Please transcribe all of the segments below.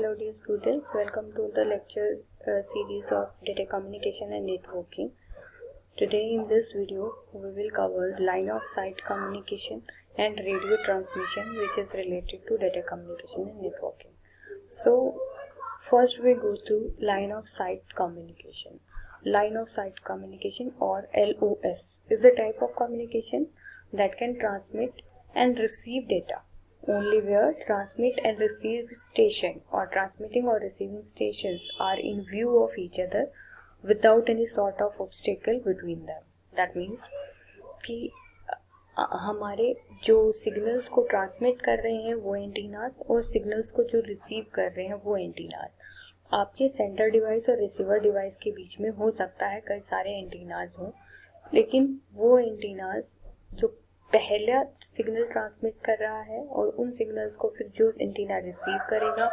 Hello dear students, welcome to the lecture series of data communication and networking. Today in this video we will cover line of sight communication and radio transmission, which is related to data communication and networking. So first we go to line of sight communication. Line of sight communication, or LOS, is a type of communication that can transmit and receive data only where transmit and receive station or transmitting or receiving stations are in view of each other without any sort of obstacle between them. That means कि हमारे जो signals को transmit कर रहे हैं वो antennas और signals को जो रिसीव कर रहे हैं वो एंटीनास, आपके सेंटर डिवाइस और रिसीवर डिवाइस के बीच में हो सकता है कई सारे एंटीनास हों, लेकिन वो एंटीनास जो पहला सिग्नल ट्रांसमिट कर रहा है और उन सिग्नल्स को फिर जो एंटीना रिसीव करेगा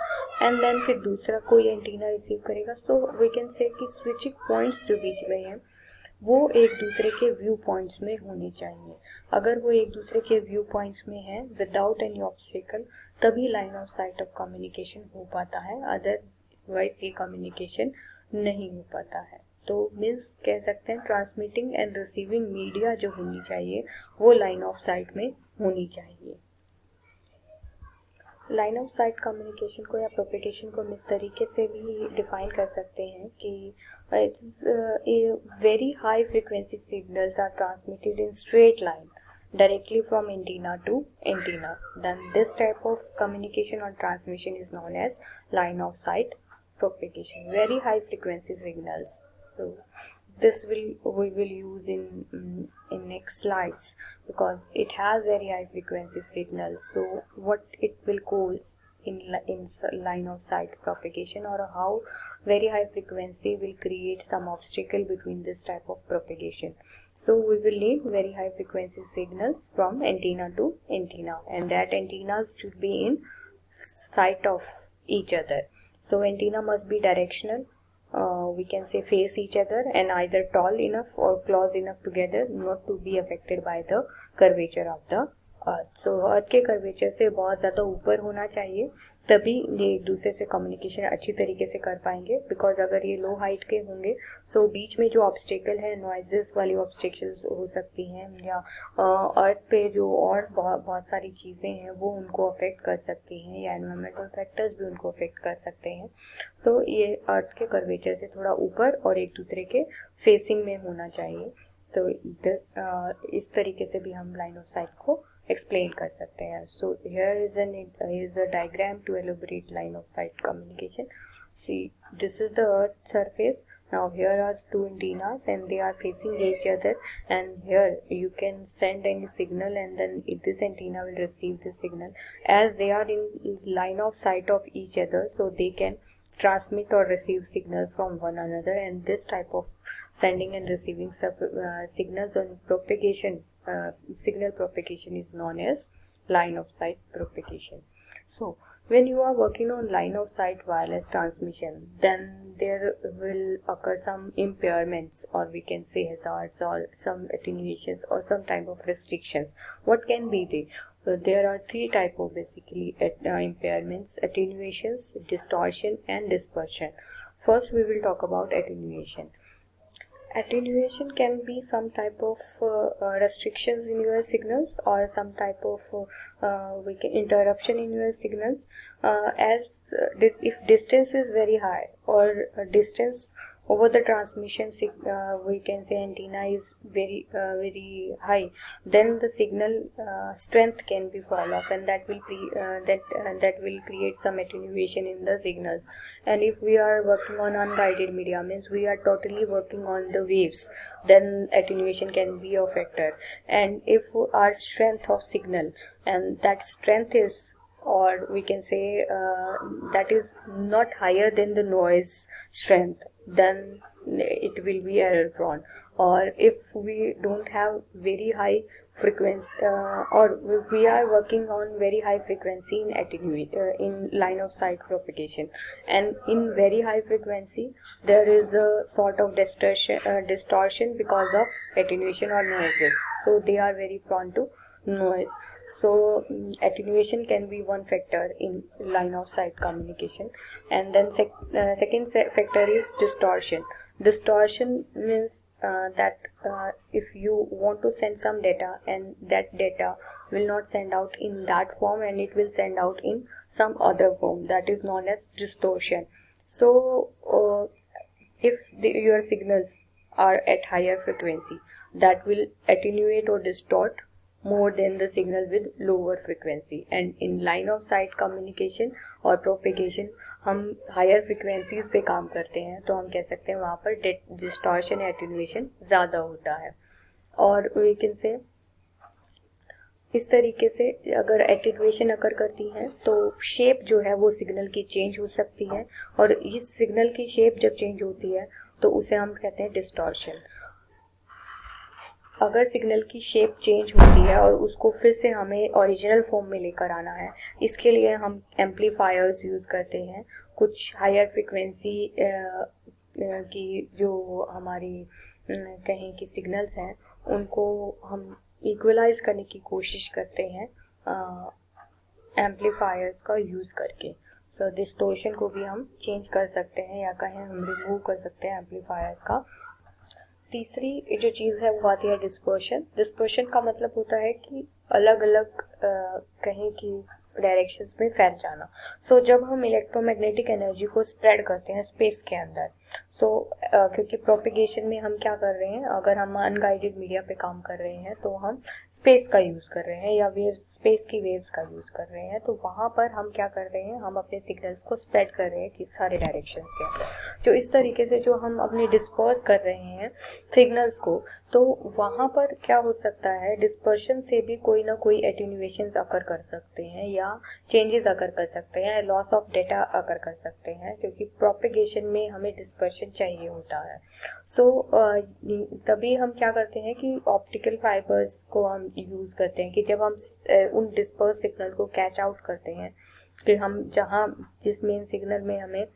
एंड देन फिर दूसरा कोई एंटीना रिसीव करेगा, सो वी कैन से कि स्विचिंग पॉइंट्स जो बीच में हैं वो एक दूसरे के व्यू पॉइंट्स में होने चाहिए. अगर वो एक दूसरे के व्यू पॉइंट्स में है विदाउट एनी ऑब्स्टिकल, तभी line of site of communication हो पाता है, अदरवाइज ये कम्युनिकेशन नहीं हो पाता है. तो मीन्स कह सकते हैं ट्रांसमिटिंग एंड रिसीविंग मीडिया जो होनी चाहिए वो लाइन ऑफ साइट में होनी चाहिए. लाइन ऑफ साइट कम्युनिकेशन को या प्रोपेगेशन को हम इस तरीके से भी डिफाइन कर सकते हैं कि very high frequency signals are transmitted in straight line directly from antenna to antenna, then this type of communication or transmission is known as line of sight propagation. Very high frequency signals, so this we will use in next slides because it has very high frequency signals. So what it will cause in line of sight propagation, or how very high frequency will create some obstacle between this type of propagation. So we will need very high frequency signals from antenna to antenna, and that antennas should be in sight of each other. So antenna must be directional, we can say face each other, and either tall enough or close enough together not to be affected by the curvature of the अर्थ. सो अर्थ के curvature से बहुत ज़्यादा ऊपर होना चाहिए, तभी ये एक दूसरे से कम्युनिकेशन अच्छी तरीके से कर पाएंगे. बिकॉज अगर ये लो हाइट के होंगे सो बीच में जो ऑब्स्टेकल है, नॉइजेस वाली ऑब्स्टेकल्स हो सकती हैं, या अर्थ पे जो और बहुत सारी चीज़ें हैं वो उनको अफेक्ट कर सकती हैं, या एनवायरमेंटल फैक्टर्स भी उनको अफेक्ट कर सकते हैं. सो ये अर्थ के कर्वेचर से थोड़ा ऊपर और एक दूसरे के फेसिंग में होना चाहिए. तो इस तरीके से भी हम लाइन ऑफ साइट को एक्सप्लेन कर सकते हैं. So here is a diagram to elaborate line of sight communication. See this is the earth surface. Now here are two antennas and they are facing each other, and here you can send any signal and then this antenna will receive the signal. As they are in line of sight of each other, so they can transmit or receive signal from one another, and this type of sending and receiving signals on propagation, signal propagation is known as line of sight propagation. So when you are working on line of sight wireless transmission, then there will occur some impairments, or we can say hazards, or some attenuations, or some type of restrictions. What can be they? There are three types of basically impairments: attenuations, distortion, and dispersion. First we will talk about attenuation. Attenuation can be some type of restrictions in your signals, or some type of interruption in your signals, if distance is very high, or distance over the transmission we can say antenna is very high, then the signal strength can be fall off, and that will that will create some attenuation in the signals. And if we are working on unguided media, means we are totally working on the waves, then attenuation can be a factor. And if our strength of signal, and that strength is, or we can say that is not higher than the noise strength, then it will be error prone. Or if we don't have very high frequency, or we are working on very high frequency in line of sight propagation, and in very high frequency there is a sort of distortion because of attenuation or noises, so they are very prone to noise. So attenuation can be one factor in line of sight communication. And then second factor is distortion. Distortion means that if you want to send some data and that data will not send out in that form and it will send out in some other form, that is known as distortion. So if your signals are at higher frequency, that will attenuate or distort more than the signal with lower frequency. And in line of sight communication और propagation हम higher frequencies पे काम करते हैं, तो हम कह सकते हैं वहाँ पर डिस्टॉर्शन एटेन्यूएशन ज़्यादा होता है. और वी कैन से इस तरीके से अगर एटेन्यूएशन अकर करती है तो शेप जो है वो सिग्नल की चेंज हो सकती है, और इस सिग्नल की शेप जब चेंज होती है तो उसे हम कहते हैं डिस्टॉर्शन. अगर सिग्नल की शेप चेंज होती है और उसको फिर से हमें ओरिजिनल फॉर्म में लेकर आना है, इसके लिए हम एम्पलीफायर्स यूज़ करते हैं. कुछ हायर फ्रिक्वेंसी की जो हमारी कहें कि सिग्नल्स हैं उनको हम इक्वलाइज करने की कोशिश करते हैं एम्पलीफायर्स का यूज़ करके. सो डिस्टोर्शन को भी हम चेंज कर सकते हैं या कहें हम रिमूव कर सकते हैं एम्पलीफायर्स का. तीसरी जो चीज़ है वो आती है डिस्पर्शन. डिस्पर्शन का मतलब होता है कि अलग अलग कहें कि डायरेक्शंस में फैल जाना. सो जब हम इलेक्ट्रोमैग्नेटिक एनर्जी को स्प्रेड करते हैं स्पेस के अंदर, क्योंकि प्रोपिगेशन में हम क्या कर रहे हैं, अगर हम अनगाइडेड मीडिया पे काम कर रहे हैं तो हम स्पेस का यूज़ कर रहे हैं या स्पेस की वेव्स का यूज़ कर रहे हैं, तो वहाँ पर हम क्या कर रहे हैं, हम अपने सिग्नल्स को स्प्रेड कर रहे हैं कि सारे डायरेक्शंस के अंदर. जो इस तरीके से जो हम अपने डिस्पर्स कर रहे हैं सिग्नल्स को, तो वहाँ पर क्या हो सकता है, डिस्पर्शन से भी कोई ना कोई एटेन्यूएशन अकर कर सकते हैं या चेंजेस अकर कर सकते हैं, लॉस ऑफ डेटा अकर कर सकते हैं, क्योंकि प्रोपिगेशन में हमें डिस्पर्शन चाहिए होता है. तभी हम क्या करते हैं कि ऑप्टिकल फाइबर्स को हम यूज़ करते हैं कि जब हम उन डिस्पर्स सिग्नल को कैच आउट करते हैं कि हम जहाँ जिस मेन सिग्नल में हमें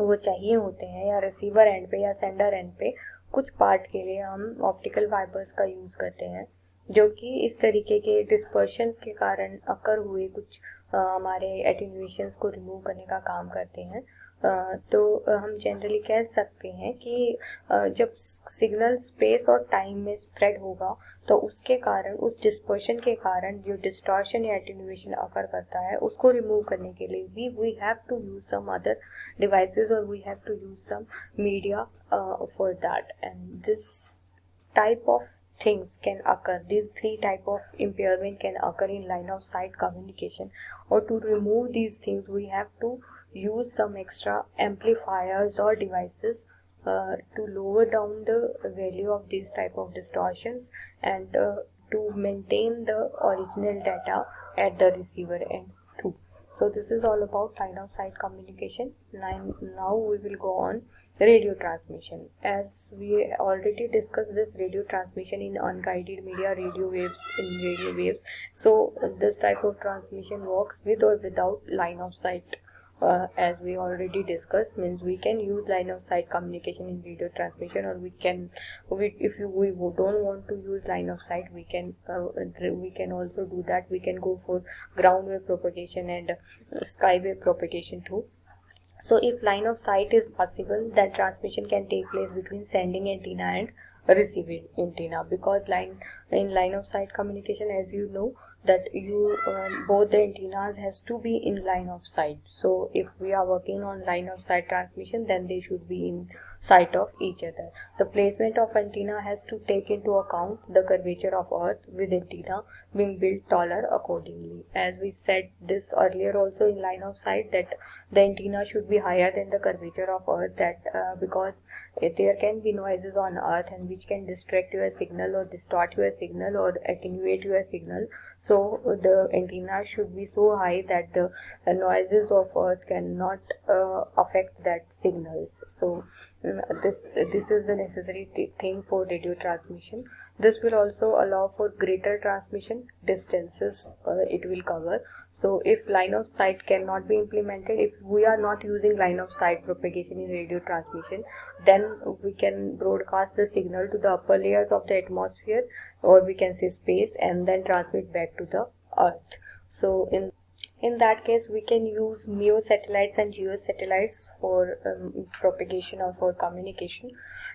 वो चाहिए होते हैं या रिसीवर एंड पे या सेंडर एंड पे कुछ पार्ट के लिए हम ऑप्टिकल फाइबर्स का यूज़ करते हैं, जो कि इस तरीके के डिस्पर्शंस के कारण अकर हुए कुछ हमारे एटेन्यूएशंस को रिमूव करने का काम करते हैं. तो हम जनरली कह सकते हैं कि जब सिग्नल स्पेस और टाइम में स्प्रेड होगा तो उसके कारण, उस डिस्पर्शन के कारण जो डिस्टॉर्शन या एटेन्यूएशन अकर करता है उसको रिमूव करने के लिए we have to use some other devices or we have to use some media for that. And this type of things can occur, these three type of impairment can occur in line of sight communication. Or to remove these things we have to use some extra amplifiers or devices to lower down the value of these type of distortions and to maintain the original data at the receiver end too. So this is all about line of sight communication. Now we will go on radio transmission. As we already discussed this radio transmission in unguided media, radio waves. So this type of transmission works with or without line of sight. As we already discussed, means we can use line of sight communication in radio transmission, or if we don't want to use line of sight, we can also do that. We can go for ground wave propagation and sky wave propagation too. So if line of sight is possible, then transmission can take place between sending antenna and receiving antenna, because in line of sight communication, as you know, that both the antennas has to be in line of sight. So if we are working on line of sight transmission, then they should be in sight of each other. The placement of antenna has to take into account the curvature of earth, with antenna being built taller accordingly. As we said this earlier also in line of sight, that the antenna should be higher than the curvature of earth, that because there can be noises on earth and which can distract your signal or distort your signal or attenuate your signal. So the antenna should be so high that the noises of earth cannot affect that signals. So this is the necessary thing for radio transmission. This will also allow for greater transmission distances it will cover. So if line of sight cannot be implemented, if we are not using line of sight propagation in radio transmission, then we can broadcast the signal to the upper layers of the atmosphere, or we can say space, and then transmit back to the Earth. So in that case, we can use MEO satellites and GEO satellites for propagation or for communication.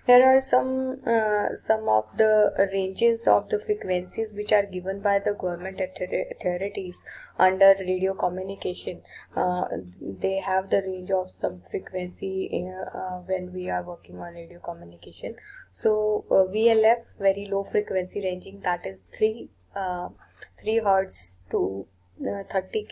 Here are some of the ranges of the frequencies which are given by the government authorities under radio communication. They have the range of some frequency when we are working on radio communication. So VLF, very low frequency ranging, that is 3 hertz to 30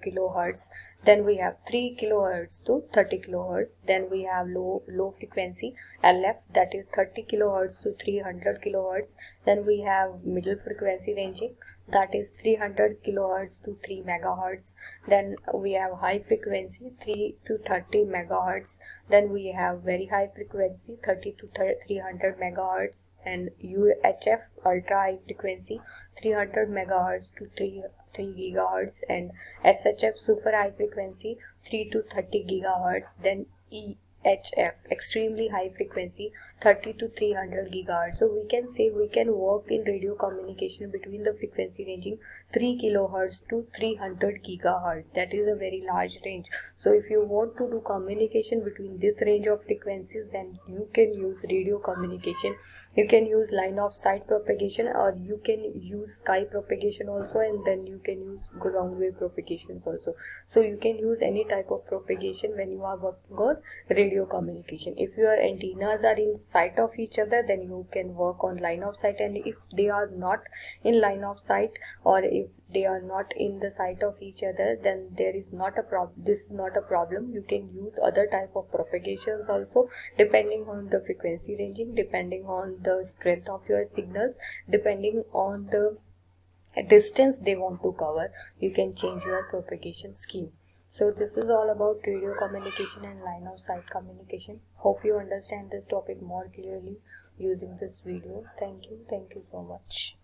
kilohertz. Then we have 3 kilohertz to 30 kilohertz. Then we have low frequency LF, that is 30 kilohertz to 300 kilohertz. Then we have middle frequency ranging, that is 300 kilohertz to 3 megahertz. Then we have high frequency 3 to 30 megahertz. Then we have very high frequency 30 to 300 megahertz. And UHF, ultra high frequency, 300 megahertz to 3 gigahertz. And SHF, super high frequency, 3 to 30 gigahertz. Then EHF, extremely high frequency, 30 to 300 gigahertz. So we can say we can work in radio communication between the frequency ranging 3 kilohertz to 300 gigahertz. That is a very large range. So if you want to do communication between this range of frequencies, then you can use radio communication. You can use line of sight propagation, or you can use sky propagation also, and then you can use ground wave propagations also. So you can use any type of propagation when you are working on radio communication. If your antennas are in sight of each other, then you can work on line of sight, and if they are not in line of sight, or if they are not in the sight of each other, then there is not a problem. This is not a problem. You can use other type of propagations also, depending on the frequency ranging, depending on the strength of your signals, depending on the distance they want to cover. You can change your propagation scheme. So this is all about radio communication and line of sight communication. Hope you understand this topic more clearly using this video. Thank you so much.